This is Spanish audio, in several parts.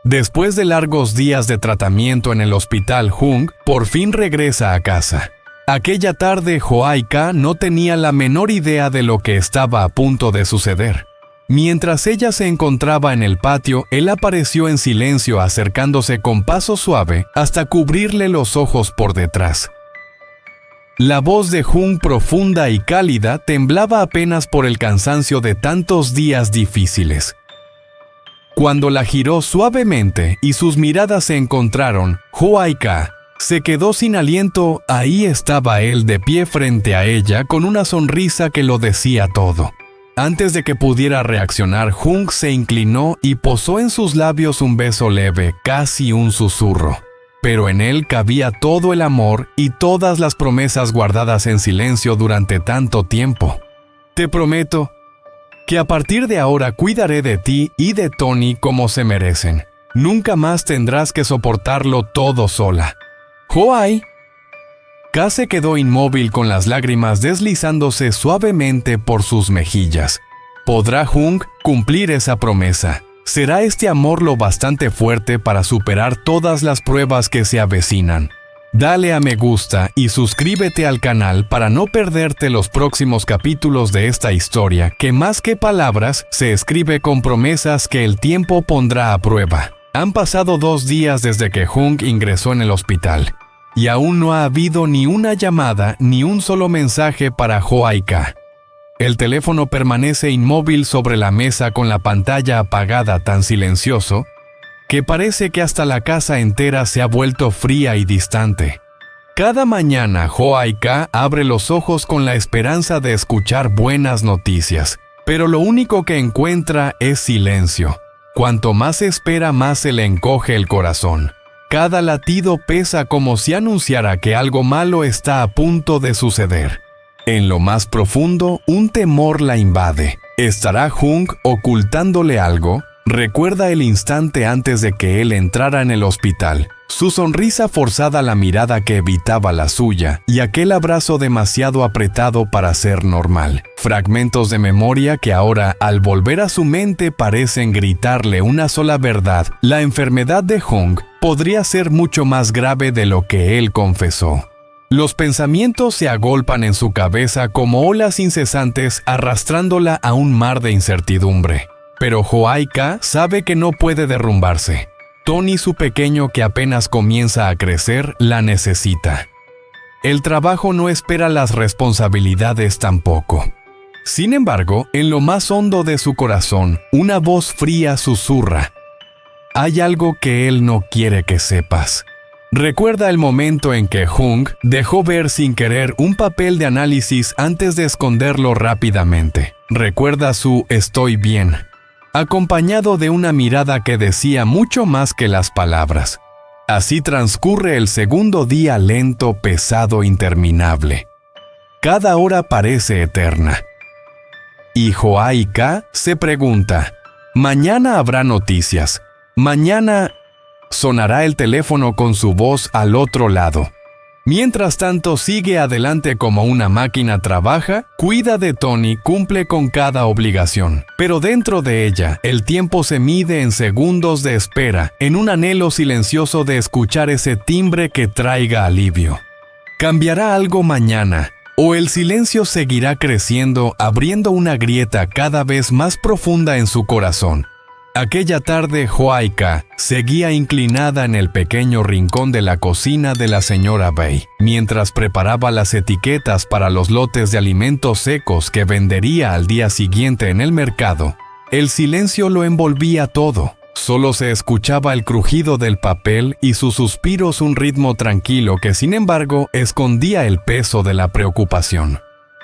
Después de largos días de tratamiento en el hospital, Jung por fin regresa a casa. Aquella tarde, Hwa-I-Ka no tenía la menor idea de lo que estaba a punto de suceder. Mientras ella se encontraba en el patio, él apareció en silencio, acercándose con paso suave hasta cubrirle los ojos por detrás. La voz de Jung, profunda y cálida, temblaba apenas por el cansancio de tantos días difíciles. Cuando la giró suavemente y sus miradas se encontraron, Hwa-I-Ka se quedó sin aliento. Ahí estaba él de pie frente a ella con una sonrisa que lo decía todo. Antes de que pudiera reaccionar, Jung se inclinó y posó en sus labios un beso leve, casi un susurro. Pero en él cabía todo el amor y todas las promesas guardadas en silencio durante tanto tiempo. Te prometo que a partir de ahora cuidaré de ti y de Tony como se merecen. Nunca más tendrás que soportarlo todo sola. Hwa-I-Ka se quedó inmóvil con las lágrimas deslizándose suavemente por sus mejillas. ¿Podrá Jung cumplir esa promesa? ¿Será este amor lo bastante fuerte para superar todas las pruebas que se avecinan? Dale a me gusta y suscríbete al canal para no perderte los próximos capítulos de esta historia que más que palabras se escribe con promesas que el tiempo pondrá a prueba. Han pasado 2 días desde que Jung ingresó en el hospital y aún no ha habido ni una llamada ni un solo mensaje para Hwa-I-Ka. El teléfono permanece inmóvil sobre la mesa con la pantalla apagada, tan silencioso que parece que hasta la casa entera se ha vuelto fría y distante. Cada mañana, Hwa-I-Ka abre los ojos con la esperanza de escuchar buenas noticias, pero lo único que encuentra es silencio. Cuanto más espera, más se le encoge el corazón. Cada latido pesa como si anunciara que algo malo está a punto de suceder. En lo más profundo, un temor la invade. ¿Estará Jung ocultándole algo? Recuerda el instante antes de que él entrara en el hospital, su sonrisa forzada, la mirada que evitaba la suya y aquel abrazo demasiado apretado para ser normal. Fragmentos de memoria que ahora, al volver a su mente, parecen gritarle una sola verdad. La enfermedad de Jung podría ser mucho más grave de lo que él confesó. Los pensamientos se agolpan en su cabeza como olas incesantes, arrastrándola a un mar de incertidumbre. Pero Hwa-I-Ka sabe que no puede derrumbarse. Tony, su pequeño que apenas comienza a crecer, la necesita. El trabajo no espera las responsabilidades tampoco. Sin embargo, en lo más hondo de su corazón, una voz fría susurra: hay algo que él no quiere que sepas. Recuerda el momento en que Jung dejó ver sin querer un papel de análisis antes de esconderlo rápidamente. Recuerda su "estoy bien", acompañado de una mirada que decía mucho más que las palabras. Así transcurre el segundo día, lento, pesado, interminable. Cada hora parece eterna. Y Hwa-I-Ka se pregunta: mañana habrá noticias. Mañana sonará el teléfono con su voz al otro lado. Mientras tanto, sigue adelante como una máquina, trabaja, cuida de Tony, cumple con cada obligación. Pero dentro de ella, el tiempo se mide en segundos de espera, en un anhelo silencioso de escuchar ese timbre que traiga alivio. ¿Cambiará algo mañana? ¿O el silencio seguirá creciendo, abriendo una grieta cada vez más profunda en su corazón? Aquella tarde, Hwa-I-Ka seguía inclinada en el pequeño rincón de la cocina de la señora Bai, mientras preparaba las etiquetas para los lotes de alimentos secos que vendería al día siguiente en el mercado. El silencio lo envolvía todo. Solo se escuchaba el crujido del papel y sus suspiros, un ritmo tranquilo que, sin embargo, escondía el peso de la preocupación.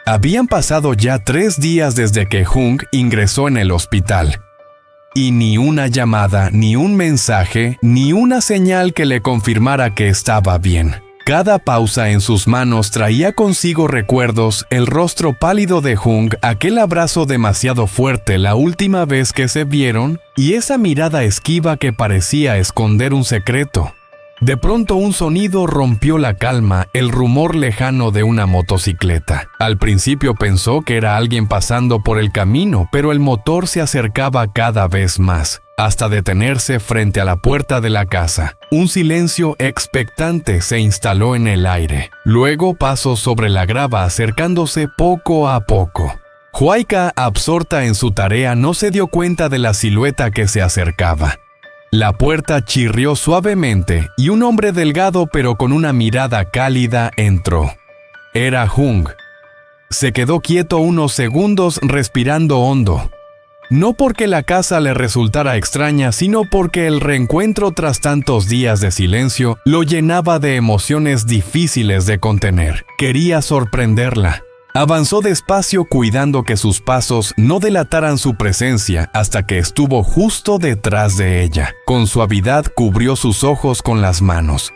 Habían pasado ya 3 días desde que Jung ingresó en el hospital. Y ni una llamada, ni un mensaje, ni una señal que le confirmara que estaba bien. Cada pausa en sus manos traía consigo recuerdos: el rostro pálido de Jung, aquel abrazo demasiado fuerte la última vez que se vieron, y esa mirada esquiva que parecía esconder un secreto. De pronto un sonido rompió la calma, el rumor lejano de una motocicleta. Al principio pensó que era alguien pasando por el camino, pero el motor se acercaba cada vez más. hasta detenerse frente a la puerta de la casa. Un silencio expectante se instaló en el aire. Luego pasos sobre la grava acercándose poco a poco. Huayca, absorta en su tarea, no se dio cuenta de la silueta que se acercaba. La puerta chirrió suavemente y un hombre delgado pero con una mirada cálida entró. Era Hung. Se quedó quieto unos segundos respirando hondo. No porque la casa le resultara extraña, sino porque el reencuentro tras tantos días de silencio lo llenaba de emociones difíciles de contener. Quería sorprenderla. Avanzó despacio cuidando que sus pasos no delataran su presencia hasta que estuvo justo detrás de ella. Con suavidad cubrió sus ojos con las manos.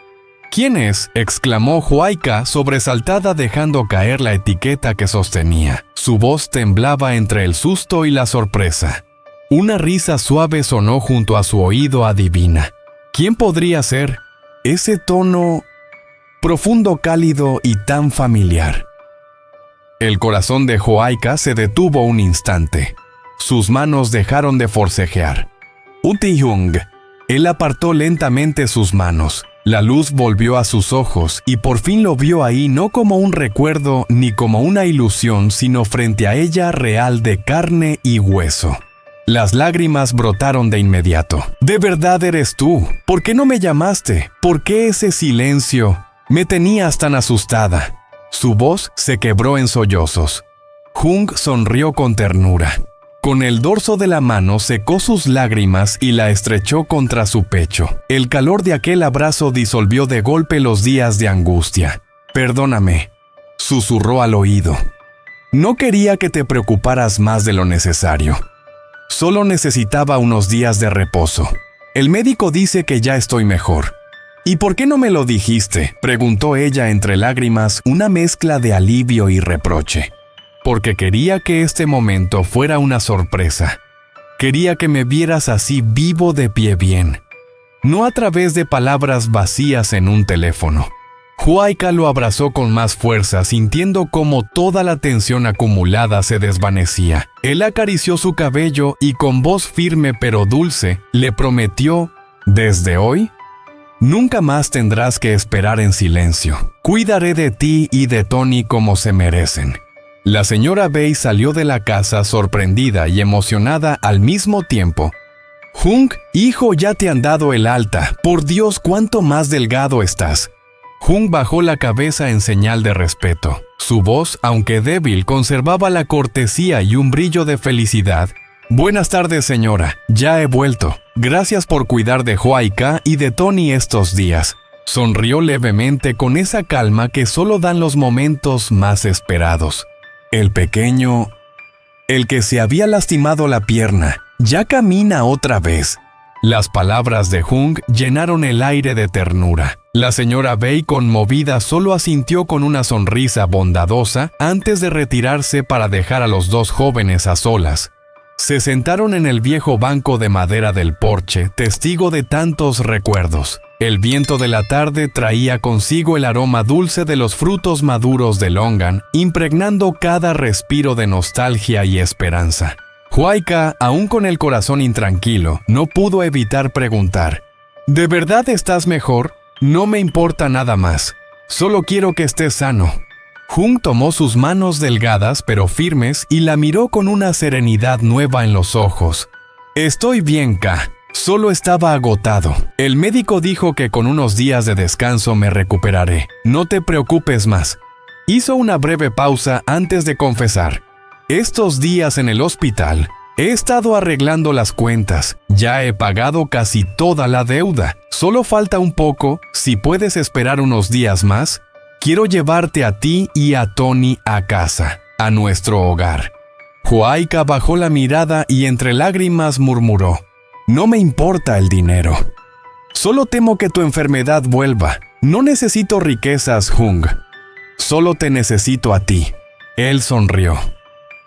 ¿Quién es?, exclamó Huayca sobresaltada dejando caer la etiqueta que sostenía. Su voz temblaba entre el susto y la sorpresa. Una risa suave sonó junto a su oído adivina. ¿Quién podría ser? Ese tono profundo, cálido y tan familiar. El corazón de Huayca se detuvo un instante. Sus manos dejaron de forcejear. Uti-Hung. Él apartó lentamente sus manos. La luz volvió a sus ojos y por fin lo vio ahí no como un recuerdo ni como una ilusión, sino frente a ella real de carne y hueso. Las lágrimas brotaron de inmediato. ¿De verdad eres tú? ¿Por qué no me llamaste? ¿Por qué ese silencio? Me tenías tan asustada. Su voz se quebró en sollozos. Hung sonrió con ternura. Con el dorso de la mano secó sus lágrimas y la estrechó contra su pecho. El calor de aquel abrazo disolvió de golpe los días de angustia. «Perdóname», susurró al oído. «No quería que te preocuparas más de lo necesario. Solo necesitaba unos días de reposo. El médico dice que ya estoy mejor». «¿Y por qué no me lo dijiste?», preguntó ella entre lágrimas, una mezcla de alivio y reproche. «Porque quería que este momento fuera una sorpresa. Quería que me vieras así vivo de pie bien. No a través de palabras vacías en un teléfono». Huayca lo abrazó con más fuerza, sintiendo cómo toda la tensión acumulada se desvanecía. Él acarició su cabello y con voz firme pero dulce le prometió: «Desde hoy, nunca más tendrás que esperar en silencio. Cuidaré de ti y de Tony como se merecen». La señora Bei salió de la casa sorprendida y emocionada al mismo tiempo. «Hung, hijo, ya te han dado el alta. Por Dios, cuánto más delgado estás». Hung bajó la cabeza en señal de respeto. Su voz, aunque débil, conservaba la cortesía y un brillo de felicidad. «Buenas tardes, señora. Ya he vuelto. Gracias por cuidar de Huayca y de Tony estos días». Sonrió levemente con esa calma que solo dan los momentos más esperados. El pequeño, el que se había lastimado la pierna, ya camina otra vez. Las palabras de Hung llenaron el aire de ternura. La señora Bei, conmovida, solo asintió con una sonrisa bondadosa antes de retirarse para dejar a los dos jóvenes a solas. Se sentaron en el viejo banco de madera del porche, testigo de tantos recuerdos. El viento de la tarde traía consigo el aroma dulce de los frutos maduros de Longan, impregnando cada respiro de nostalgia y esperanza. Huayca, aún con el corazón intranquilo, no pudo evitar preguntar: «¿De verdad estás mejor? No me importa nada más. Solo quiero que estés sano». Hung tomó sus manos delgadas pero firmes y la miró con una serenidad nueva en los ojos. «Estoy bien, Ka. Solo estaba agotado. El médico dijo que con unos días de descanso me recuperaré. No te preocupes más». Hizo una breve pausa antes de confesar: «Estos días en el hospital he estado arreglando las cuentas. Ya he pagado casi toda la deuda. Solo falta un poco. Si puedes esperar unos días más, quiero llevarte a ti y a Tony a casa, a nuestro hogar». Huayca bajó la mirada y entre lágrimas murmuró: «No me importa el dinero. Solo temo que tu enfermedad vuelva. No necesito riquezas, Hung. Solo te necesito a ti». Él sonrió.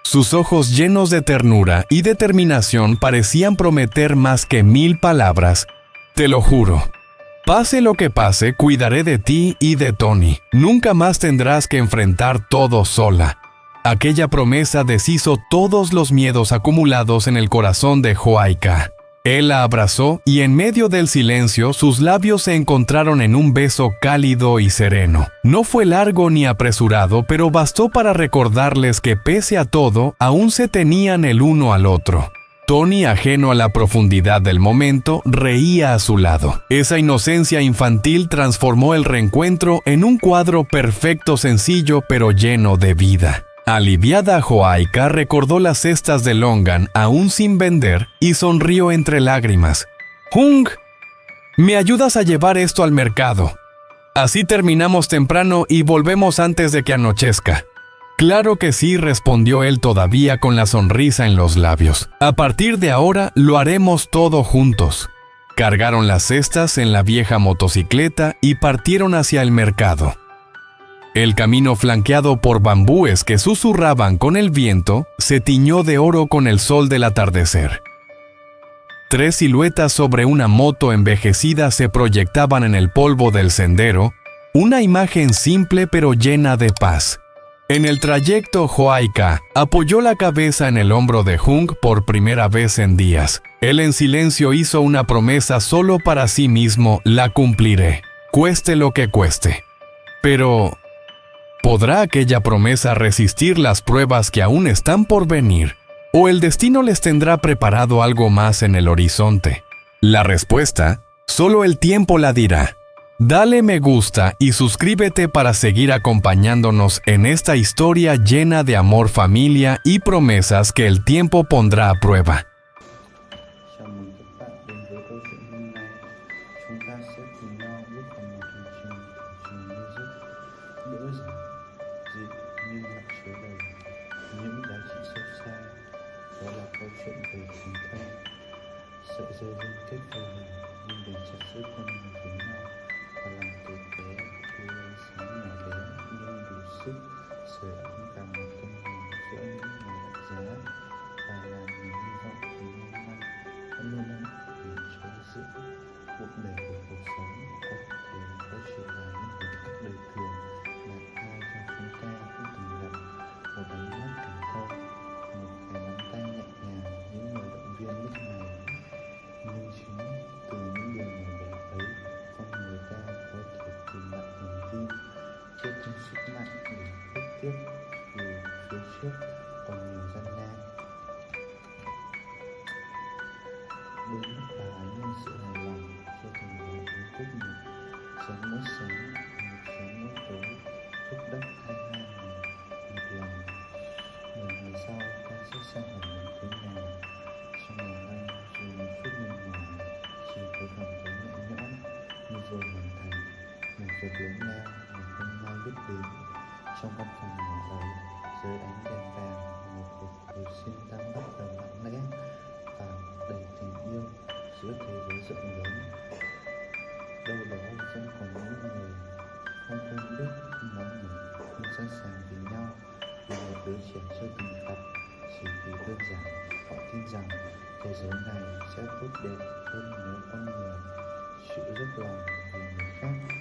Sus ojos llenos de ternura y determinación parecían prometer más que 1000 palabras. «Te lo juro. Pase lo que pase, cuidaré de ti y de Tony. Nunca más tendrás que enfrentar todo sola». Aquella promesa deshizo todos los miedos acumulados en el corazón de Huayca. Él la abrazó y en medio del silencio sus labios se encontraron en un beso cálido y sereno. No fue largo ni apresurado, pero bastó para recordarles que pese a todo, aún se tenían el uno al otro. Tony, ajeno a la profundidad del momento, reía a su lado. Esa inocencia infantil transformó el reencuentro en un cuadro perfecto, sencillo, pero lleno de vida. Aliviada, Joaika recordó las cestas de longan aún sin vender y sonrió entre lágrimas. «Hung, ¿me ayudas a llevar esto al mercado? Así terminamos temprano y volvemos antes de que anochezca». «Claro que sí», respondió él todavía con la sonrisa en los labios. «A partir de ahora lo haremos todo juntos». Cargaron las cestas en la vieja motocicleta y partieron hacia el mercado. El camino, flanqueado por bambúes que susurraban con el viento, se tiñó de oro con el sol del atardecer. 3 siluetas sobre una moto envejecida se proyectaban en el polvo del sendero, una imagen simple pero llena de paz. En el trayecto, Joaika apoyó la cabeza en el hombro de Hung por primera vez en días. Él en silencio hizo una promesa solo para sí mismo: la cumpliré, cueste lo que cueste. Pero ¿podrá aquella promesa resistir las pruebas que aún están por venir? ¿O el destino les tendrá preparado algo más en el horizonte? La respuesta, solo el tiempo la dirá. Dale me gusta y suscríbete para seguir acompañándonos en esta historia llena de amor, familia y promesas que el tiempo pondrá a prueba. Chào mừng các bạn đến với câu chuyện hôm nay. Chúng ta sẽ cùng nhau bước vào một hành trình music đỡ giản dị nhưng lại chứa đầy những giá trị sâu xa. Đó là câu chuyện về tình thân, sợi dây liên kết vô hình nhưng bền chặt giữa con người với nhau, và lòng tử tế tươi sáng nhỏ bé nhưng đủ sức sưởi ấm cả một tâm hồn giữa những ngày lạnh giá, và làm niềm hy vọng vì mong manh vẫn luôn ấm vì chứa giữ cuộc đời của cuộc sống có thể có chỉ là những khoảnh khắc đời thường mà ai trong chúng ta cũng từng gặp. Một ánh mắt thẳng thâu, một cái nắm tay nhẹ nhàng, những lời động viên lúc này. Nhưng chính từ những điều nhỏ bé ấy, con người ta có thể tìm lại niềm tin, tiếp thêm sức mạnh để bước tiếp dù phía trước còn nhiều gian nan. Đôi mắt bà ấy nhân sự hài lòng cho thành quả ý thức mình, chén mỗi sáng một chén mỗi tối, thúc đốc hai hai người một lòng. Nhiều ngày sau ta sẽ sang hỏi mình thế nào. Trong ngày nay dù một phút nhìn nhỏ, chỉ có cảm thấy nhẹ nhõm như vừa hoàn thành một việc lớn lao mà không ai biết đến. Trong căn phòng nhỏ ấy, dưới ánh đèn vàng, một cuộc hồi sinh đang bắt đầu lặng lẽ và đầy tình yêu giữa thế giới rộng lớn. Đâu đó vẫn còn những người không quen biết, không nói gì, nhưng sẵn sàng vì nhau, vì một đứa trẻ chưa từng gặp, chỉ vì đơn giản họ tin rằng thế giới này sẽ tốt đẹp hơn nếu con người chịu dốc lòng vì người khác.